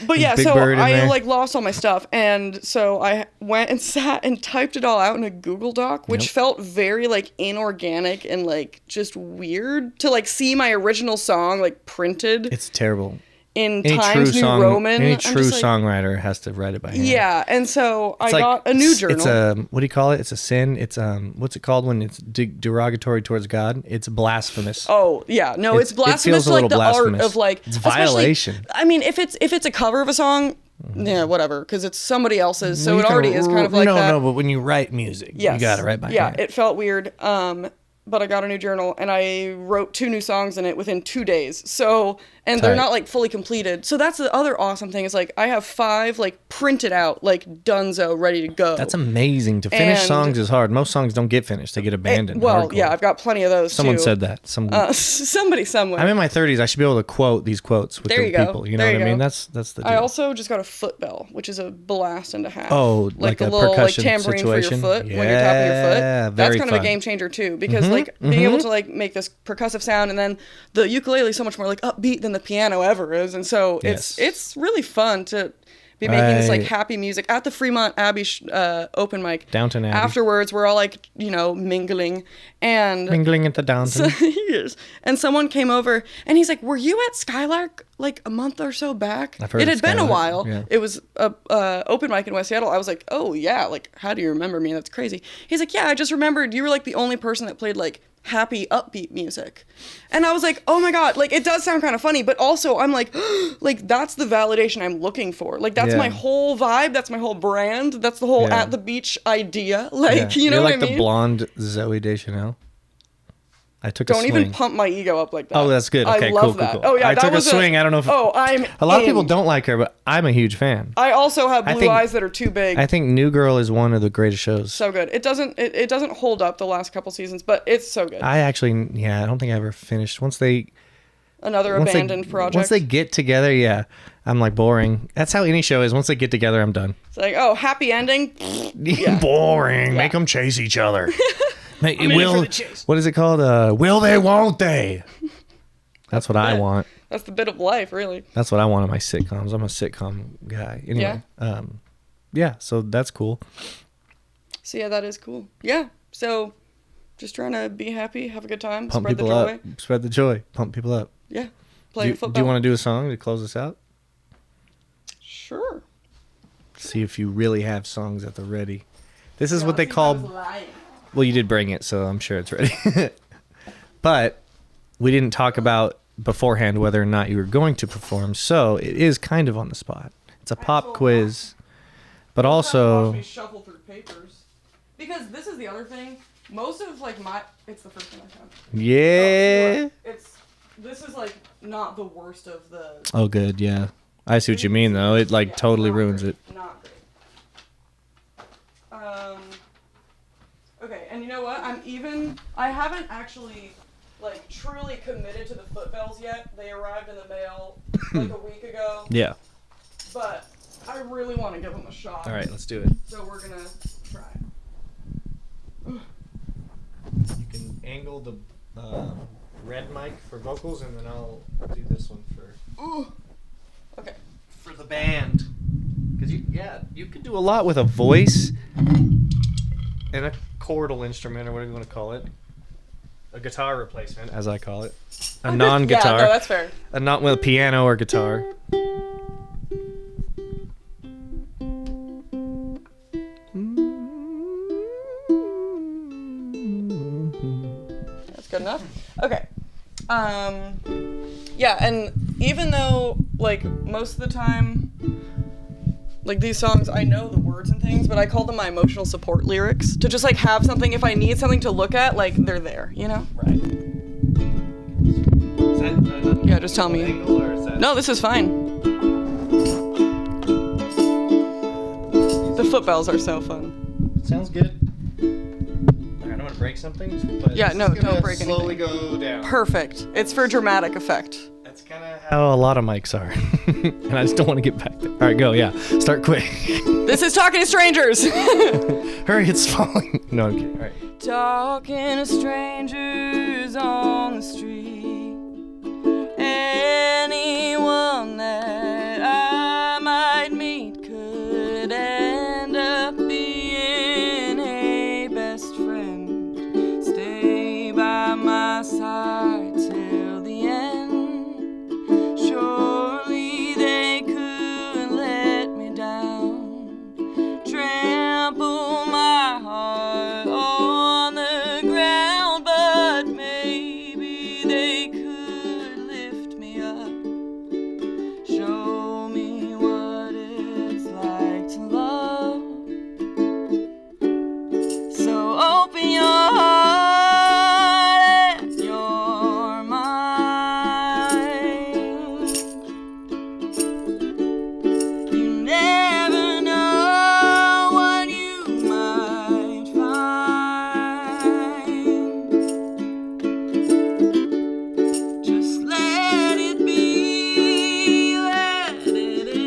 But yeah, Big so Bird in I there. like lost all my stuff, and so I went and sat and typed it all out in a Google Doc, which felt very like inorganic and like just weird to like see my original song like printed It's terrible. in Times New Roman. Any I'm true just like, songwriter has to write it by hand. yeah, and so I It's like- got a new journal. It's a, what do you call it? It's a sin. It's what's it called when it's derogatory towards God? It's blasphemous. Oh yeah, no, it's It blasphemous. feels a Like little the art blasphemous. of like It's especially- violation. I mean, if it's a cover of a song, yeah, whatever, because it's somebody else's, so You it can already is kind of like no, that. No, but when you write music, Yes. you got to write by Yeah, hand. it felt weird. But I got a new journal and I wrote 2 new songs in it within 2 days. So, and they're Tight. not like fully completed. So that's the other awesome thing is like I have 5 like printed out, like dunzo, ready to go. That's amazing. To finish And- songs is hard. Most songs don't get finished; they get abandoned. Well, hardcore. yeah, I've got plenty of those Someone too. said that. Somebody somewhere. I'm in my 30s. I should be able to quote these quotes with There the you go. people. You know There what you I mean? go. That's the deal. I also just got a foot bell, which is a blast and a half. Oh, like a a little like percussion tambourine situation? for your foot when you're tapping your foot. Yeah, That's very kind of a fun. game changer too, because like being able to like make this percussive sound, and then the ukulele is so much more like upbeat than the piano ever is, and so Yes. it's really fun to be making this like Right. happy music at the Fremont Abbey open mic. Downton Abbey. Afterwards, we're all like mingling, and Mingling at the Downton. yes. And someone came over and he's like, "Were you at Skylark like a month or so back?" I've heard it of had been a Skylark, while. yeah. It was a open mic in West Seattle. I was like, "Oh yeah, like how do you remember me? That's crazy." He's like, "Yeah, I just remembered you were like the only person that played like happy upbeat music." And I was like, "Oh my god, like it does sound kind of funny, but also I'm like like that's the validation I'm looking for. Like that's Yeah. my whole vibe, that's my whole brand, that's the whole Yeah. at the beach idea." Like, Yeah. you know You're what like I the mean? blonde Zoe Deschanel. I took a Don't swing. even pump my ego up like that. Oh, that's good. Okay, I love cool, that. cool, cool. Oh yeah, I that took a was swing. I don't know if I'm. a lot of people in. don't like her, but I'm a huge fan. I also have I blue think- eyes that are too big. I think New Girl is one of the greatest shows. So good. It doesn't hold up the last couple seasons, but it's so good. I don't think I ever finished. Once they Abandoned project. Once they get together, yeah, I'm like boring. That's how any show is. Once they get together, I'm done. It's like, oh, happy ending. Boring. Make them chase each other. in it for the chase. What is it called? Will they? Won't they? That's what I it. want. That's the bit of life, really. That's what I want in my sitcoms. I'm a sitcom guy. Anyway, yeah. So that's cool. So yeah, that is cool. Yeah. So just trying to be happy, have a good time, Pump spread the people joy. up. Spread the joy. Pump people up. Yeah. Play Do you football. want to do a song to close us out? Sure. See if you really have songs at the ready. This is what they call. Well, you did bring it, so I'm sure it's ready. But we didn't talk about beforehand whether or not you were going to perform, so it is kind of on the spot. It's a pop quiz, but also Watch me shuffle through papers. Because this is the other thing. Most of like it's the first one I found. yeah. This is like not the worst of the. Oh, good. Yeah, I see what you mean though. It like Yeah, totally not ruins great. it. Not great. Okay, and you know what? I haven't actually, like, truly committed to the footbells yet. They arrived in the mail, like, a week ago. Yeah. But I really want to give them a shot. All right, let's do it. So we're gonna try. You can angle the red mic for vocals, and then I'll do this one for. Ooh. Okay. For the band. Because you could do a lot with a voice and a chordal instrument, or whatever you want to call it. A guitar replacement, as I call it. A non-guitar. Yeah, no, that's fair. Not with a piano or guitar. That's good enough. Okay. Yeah, and even though, like, most of the time, like, these songs, I know the words and things, but I call them my emotional support lyrics. To just, like, have something, if I need something to look at, like, they're there, you know? Right. Is that Yeah, just tell me. angle, or is that... No, this is fine. The footbells are so fun. Sounds good. I don't want to break something, but Yeah, this no, is gonna don't break slowly anything. go down. Perfect. It's for dramatic effect. That's kind of how a lot of mics are. And I just don't want to get back there. All right, go, yeah. Start quick. This is Talking to Strangers. Hurry, it's falling. No, I'm kidding. All right. Talking to strangers on the street. Anyone that I might meet could end up being a best friend. Stay by my side till the end. Surely they could let me down. Trample my heart on the ground, but maybe they could lift me up. Show me what it's like to love. So open your heart and your mind. You never know what you might find. Just let it be, let it in.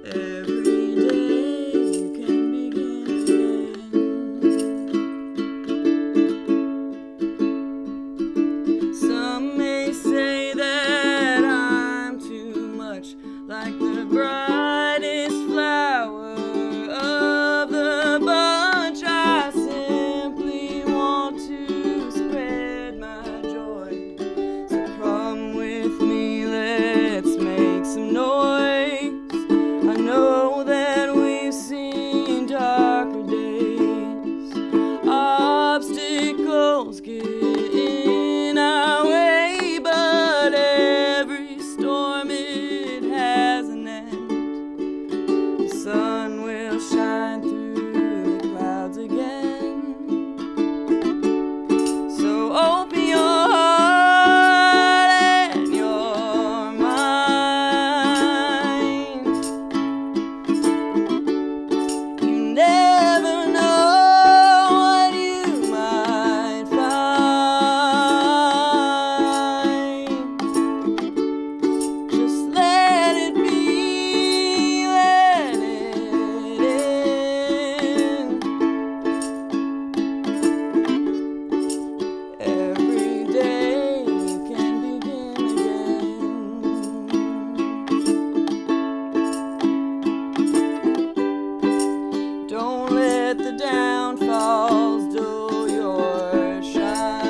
Every day you can begin again. Some may say that I'm too much like the brightest flower of the bunch. I simply want to spread my joy. So come with me, let's make some noise. I know that we've seen darker days. Obstacles get in our way, but every storm it has an end. The sun will shine through the clouds again. So open your heart and your mind. You never know what you might find. Just let it be, let it in. Every day you can begin again. Don't let the downfalls dull your shine.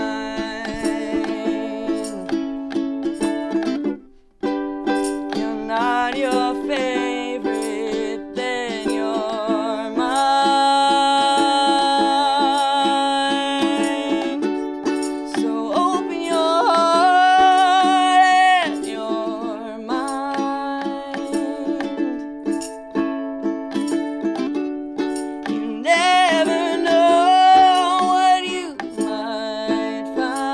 You're not your favorite, then you're mine. So open your heart and your mind. You never know what you might find.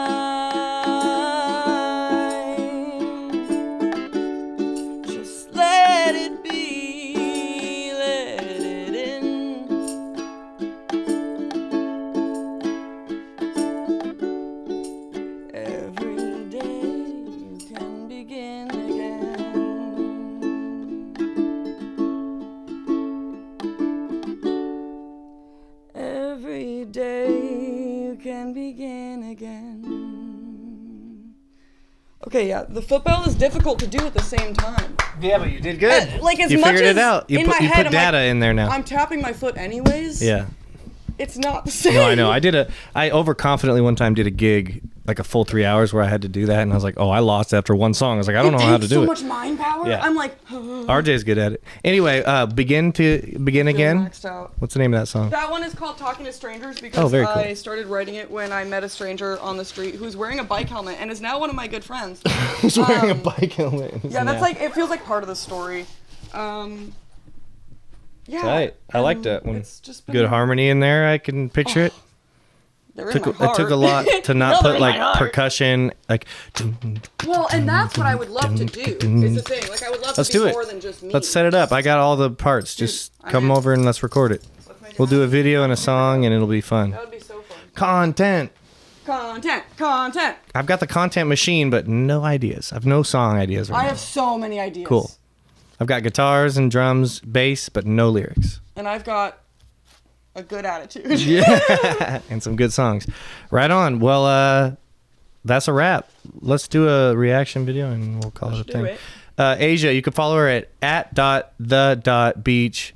Okay, yeah, the football is difficult to do at the same time. Yeah, but you did good. Like as you much figured as it out. You in put, my you head, put I'm data like, in there now. I'm tapping my foot anyways. Yeah. It's not the same. No, I know. I overconfitently one time did a gig, like a full 3 hours where I had to do that. And I was like, oh, I lost after one song. I was like, I don't know how to do so it. much mind power. Yeah. I'm like, RJ's good at it. Anyway, begin again. maxed out. What's the name of that song? That one is called Talking to Strangers because very cool. I started writing it when I met a stranger on the street who's wearing a bike helmet and is now one of my good friends. Who's wearing a bike helmet? Yeah, that's like, it feels like part of the story. Yeah. Tight. I like that one. It's just been Good harmony in there. I can picture it. They're in my It heart. took a lot to not No, they're put in my like heart. percussion, like. Well, and that's what I would love to do. Is the thing. Like I would love Let's to do be it. more than just me. Let's set it up. I got all the parts. Just I'm come in. over and let's record it. Let's make it We'll do a happen. video and a song, and it'll be fun. That would be so fun. Content. Content. I've got the content machine, but no ideas. I've no song ideas right I now. have so many ideas. Cool. I've got guitars and drums, bass, but no lyrics. And I've got a good attitude. Yeah, and some good songs. Right on. Well, that's a wrap. Let's do a reaction video, and we'll call it a do thing. it. Asia, you can follow her at @the.beach.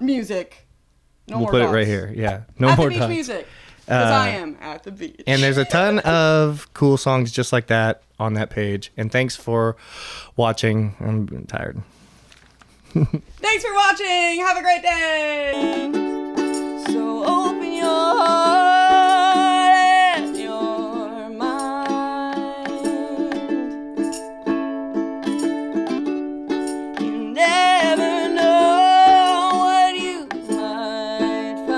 Music. No We'll more put dots. it right here. Yeah, no At more the beach dots. music. Because I am at the beach. And there's a ton of cool songs just like that on that page. And thanks for watching. I'm tired. Thanks for watching. Have a great day. So open your heart and your mind. You never know what you might find.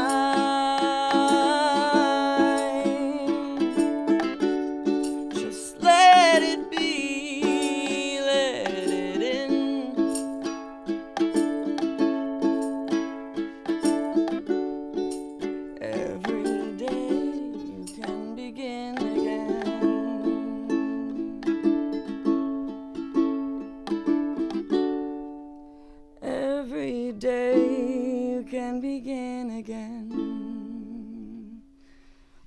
Just let it be, let it in. Every day you can begin again. Every day you can begin again.